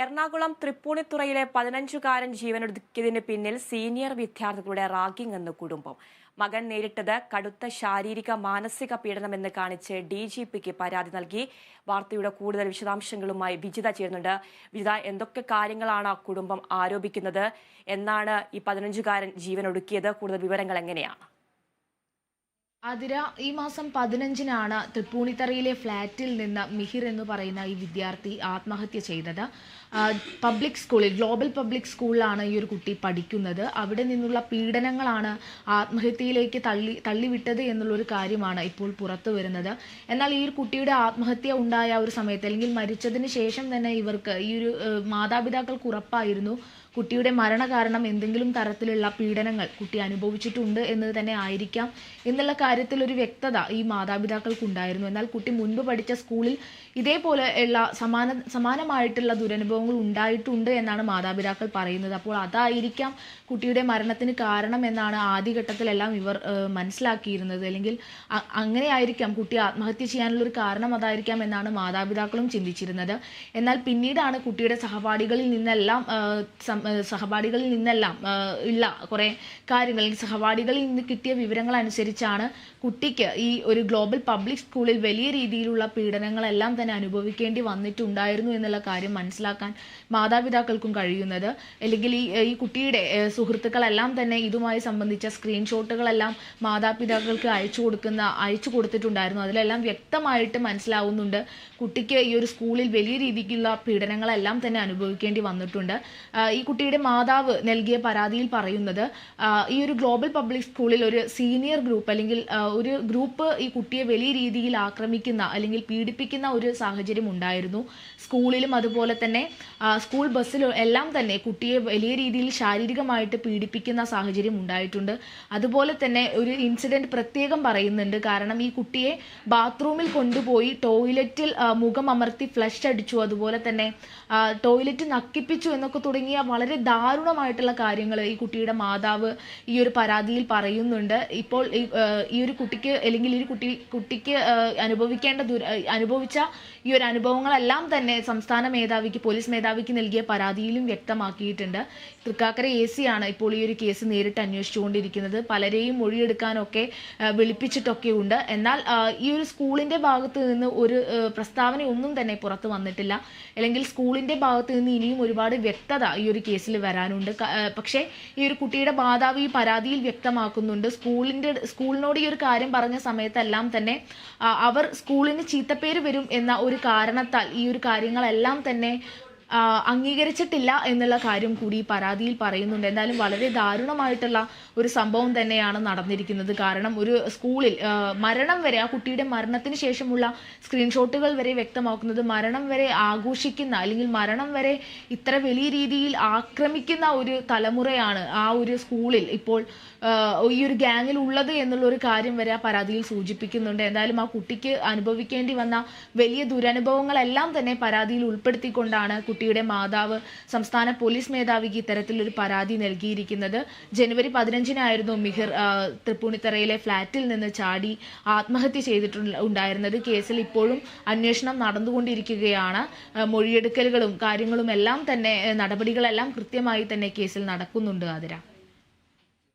എറണാകുളം തൃപ്പൂണിത്തുറയിലെ 15-കാരൻ ജീവനൊടുക്കിയതിന് പിന്നിൽ സീനിയർ വിദ്യാർത്ഥികളുടെ റാഗിംഗ് എന്ന് കുടുംബം. മകൻ നേരിട്ടത് കടുത്ത ശാരീരിക മാനസിക പീഡനമെന്ന് കാണിച്ച് DGPക്ക് പരാതി നൽകി. വാർത്തയുടെ കൂടുതൽ വിശദാംശങ്ങളുമായി വിജിത ചേരുന്നുണ്ട്. വിജിത, എന്തൊക്കെ കാര്യങ്ങളാണ് കുടുംബം ആരോപിക്കുന്നത്? എന്നാണ് ഈ 15-കാരൻ ജീവനൊടുക്കിയത്? കൂടുതൽ വിവരങ്ങൾ എങ്ങനെയാണ്? അതിര, ഈ മാസം 15-നാണ് തൃപ്പൂണിത്തറയിലെ ഫ്ലാറ്റിൽ നിന്ന് മിഹിർ എന്ന് പറയുന്ന ഈ വിദ്യാർത്ഥി ആത്മഹത്യ ചെയ്തത്. പബ്ലിക് സ്കൂളിൽ, ഗ്ലോബൽ പബ്ലിക് സ്കൂളിലാണ് ഈ ഒരു കുട്ടി പഠിക്കുന്നത്. അവിടെ നിന്നുള്ള പീഡനങ്ങളാണ് ആത്മഹത്യയിലേക്ക് തള്ളിവിട്ടത് എന്നുള്ളൊരു കാര്യമാണ് ഇപ്പോൾ പുറത്തു വരുന്നത്. എന്നാൽ ഈ ഒരു കുട്ടിയുടെ ആത്മഹത്യ ഉണ്ടായ ഒരു സമയത്ത്, അല്ലെങ്കിൽ മരിച്ചതിന് ശേഷം തന്നെ ഇവർക്ക്, ഈ ഒരു മാതാപിതാക്കൾക്ക് ഉറപ്പായിരുന്നു കുട്ടിയുടെ മരണകാരണം എന്തെങ്കിലും തരത്തിലുള്ള പീഡനങ്ങൾ കുട്ടി അനുഭവിച്ചിട്ടുണ്ട് എന്ന് തന്നെ ആയിരിക്കാം എന്നുള്ള കാര്യത്തിൽ ഒരു വ്യക്തത ഈ മാതാപിതാക്കൾക്കുണ്ടായിരുന്നു. എന്നാൽ കുട്ടി മുൻപ് പഠിച്ച സ്കൂളിൽ ഇതേപോലെ ഉള്ള സമാനമായിട്ടുള്ള ദുരനുഭവങ്ങൾ ഉണ്ടായിട്ടുണ്ട് എന്നാണ് മാതാപിതാക്കൾ പറയുന്നത്. അപ്പോൾ അതായിരിക്കാം കുട്ടിയുടെ മരണത്തിന് കാരണം എന്നാണ് ആദ്യഘട്ടത്തിലെല്ലാം ഇവർ മനസ്സിലാക്കിയിരുന്നത്. അല്ലെങ്കിൽ അങ്ങനെയായിരിക്കാം കുട്ടി ആത്മഹത്യ ചെയ്യാനുള്ളൊരു കാരണം അതായിരിക്കാം എന്നാണ് മാതാപിതാക്കളും ചിന്തിച്ചിരുന്നത്. എന്നാൽ പിന്നീടാണ് കുട്ടിയുടെ സഹപാഠികളിൽ നിന്നെല്ലാം ഉള്ള കുറേ കാര്യങ്ങൾ, സഹപാഠികളിൽ നിന്ന് കിട്ടിയ വിവരങ്ങൾ അനുസരിച്ചാണ് കുട്ടിക്ക് ഈ ഒരു ഗ്ലോബൽ പബ്ലിക് സ്കൂളിൽ വലിയ രീതിയിലുള്ള പീഡനങ്ങളെല്ലാം തന്നെ അനുഭവിക്കേണ്ടി വന്നിട്ടുണ്ടായിരുന്നു എന്നുള്ള കാര്യം മനസ്സിലാക്കാൻ മാതാപിതാക്കൾക്കും കഴിയുന്നത്. അല്ലെങ്കിൽ ഈ കുട്ടിയുടെ സുഹൃത്തുക്കളെല്ലാം തന്നെ ഇതുമായി സംബന്ധിച്ച സ്ക്രീൻഷോട്ടുകളെല്ലാം മാതാപിതാക്കൾക്ക് അയച്ചു കൊടുത്തിട്ടുണ്ടായിരുന്നു. അതിലെല്ലാം വ്യക്തമായിട്ട് മനസ്സിലാവുന്നുണ്ട് കുട്ടിക്ക് ഈ ഒരു സ്കൂളിൽ വലിയ രീതിക്കുള്ള പീഡനങ്ങളെല്ലാം തന്നെ അനുഭവിക്കേണ്ടി വന്നിട്ടുണ്ട്. ഈ കുട്ടിയുടെ മാതാവ് നൽകിയ പരാതിയിൽ പറയുന്നത്, ഈ ഒരു ഗ്ലോബൽ പബ്ലിക് സ്കൂളിൽ ഒരു സീനിയർ ഗ്രൂപ്പ്, അല്ലെങ്കിൽ ഒരു ഗ്രൂപ്പ് ഈ കുട്ടിയെ വലിയ രീതിയിൽ ആക്രമിക്കുന്ന അല്ലെങ്കിൽ പീഡിപ്പിക്കുന്ന ഒരു സാഹചര്യം ഉണ്ടായിരുന്നു. സ്കൂളിലും അതുപോലെ തന്നെ സ്കൂൾ ബസ്സിലും എല്ലാം തന്നെ കുട്ടിയെ വലിയ രീതിയിൽ ശാരീരികമായിട്ട് പീഡിപ്പിക്കുന്ന സാഹചര്യം ഉണ്ടായിട്ടുണ്ട്. അതുപോലെ തന്നെ ഒരു ഇൻസിഡൻറ്റ് പ്രത്യേകം പറയുന്നുണ്ട്. കാരണം ഈ കുട്ടിയെ ബാത്റൂമിൽ കൊണ്ടുപോയി ടോയ്ലറ്റിൽ മുഖം അമർത്തി ഫ്ലഷ് അടിച്ചു, അതുപോലെ തന്നെ ടോയ്ലറ്റ് നക്കിപ്പിച്ചു എന്നൊക്കെ തുടങ്ങിയ വളരെ ദാരുണമായിട്ടുള്ള കാര്യങ്ങൾ ഈ കുട്ടിയുടെ മാതാവ് ഈ ഒരു പരാതിയിൽ പറയുന്നുണ്ട്. ഇപ്പോൾ ഈ ഒരു കുട്ടിക്ക്, അല്ലെങ്കിൽ ഈ കുട്ടിക്ക് അനുഭവിച്ച ഈ ഒരു അനുഭവങ്ങളെല്ലാം തന്നെ സംസ്ഥാന മേധാവിക്ക്, പോലീസ് മേധാവിക്ക് നൽകിയ പരാതിയിലും വ്യക്തമാക്കിയിട്ടുണ്ട്. തൃക്കാക്കര AC ആണ് ഇപ്പോൾ ഈ ഒരു കേസ് നേരിട്ട് അന്വേഷിച്ചുകൊണ്ടിരിക്കുന്നത്. പലരെയും മൊഴിയെടുക്കാനൊക്കെ വിളിപ്പിച്ചിട്ടൊക്കെ ഉണ്ട്. എന്നാൽ ഈ ഒരു സ്കൂളിൻ്റെ ഭാഗത്ത് നിന്ന് ഒരു പ്രസ്താവനയൊന്നും തന്നെ പുറത്ത് വന്നിട്ടില്ല. അല്ലെങ്കിൽ സ്കൂളിൻ്റെ ഭാഗത്ത് നിന്ന് ഇനിയും ഒരുപാട് വ്യക്തത ഈ ഒരു കേസിൽ വരാനുണ്ട്. പക്ഷേ ഈ ഒരു കുട്ടിയുടെ മാതാവ് ഈ പരാതിയിൽ വ്യക്തമാക്കുന്നുണ്ട്, സ്കൂളിനോട് ഈ ഒരു കാര്യം പറഞ്ഞ സമയത്തെല്ലാം തന്നെ അവർ സ്കൂളിന് ചീത്തപ്പേര് വരും എന്ന ഒരു കാരണത്താൽ ഈ ഒരു കാര്യങ്ങളെല്ലാം തന്നെ അംഗീകരിച്ചിട്ടില്ല എന്നുള്ള കാര്യം കൂടി പരാതിയിൽ പറയുന്നുണ്ട്. എന്തായാലും വളരെ ദാരുണമായിട്ടുള്ള ഒരു സംഭവം തന്നെയാണ് നടന്നിരിക്കുന്നത്. കാരണം ഒരു സ്കൂളിൽ മരണം വരെ, ആ കുട്ടിയുടെ മരണത്തിന് ശേഷമുള്ള സ്ക്രീൻഷോട്ടുകൾ വരെ വ്യക്തമാക്കുന്നത്, മരണം വരെ ആഘോഷിക്കുന്ന, അല്ലെങ്കിൽ മരണം വരെ ഇത്ര വലിയ രീതിയിൽ ആക്രമിക്കുന്ന ഒരു തലമുറയാണ് ആ ഒരു സ്കൂളിൽ ഇപ്പോൾ ഈ ഒരു ഗ്യാങ്ങിൽ ഉള്ളത് എന്നുള്ള ഒരു കാര്യം വരെ ആ പരാതിയിൽ സൂചിപ്പിക്കുന്നുണ്ട്. എന്തായാലും ആ കുട്ടിക്ക് അനുഭവിക്കേണ്ടി വന്ന വലിയ ദുരനുഭവങ്ങളെല്ലാം തന്നെ പരാതിയിൽ ഉൾപ്പെടുത്തിക്കൊണ്ടാണ് കുട്ടിയുടെ മാതാവ് സംസ്ഥാന പോലീസ് മേധാവിക്ക് ഇത്തരത്തിലൊരു പരാതി നൽകിയിരിക്കുന്നത്. ജനുവരി 15-നായിരുന്നു മിഹിർ തൃപ്പൂണിത്തറയിലെ ഫ്ലാറ്റിൽ നിന്ന് ചാടി ആത്മഹത്യ ചെയ്തിട്ടുണ്ടായിരുന്നത്. കേസിൽ ഇപ്പോഴും അന്വേഷണം നടന്നുകൊണ്ടിരിക്കുകയാണ്. മൊഴിയെടുക്കലുകളും കാര്യങ്ങളും എല്ലാം തന്നെ, നടപടികളെല്ലാം കൃത്യമായി തന്നെ കേസിൽ നടക്കുന്നുണ്ട്. ആതിര.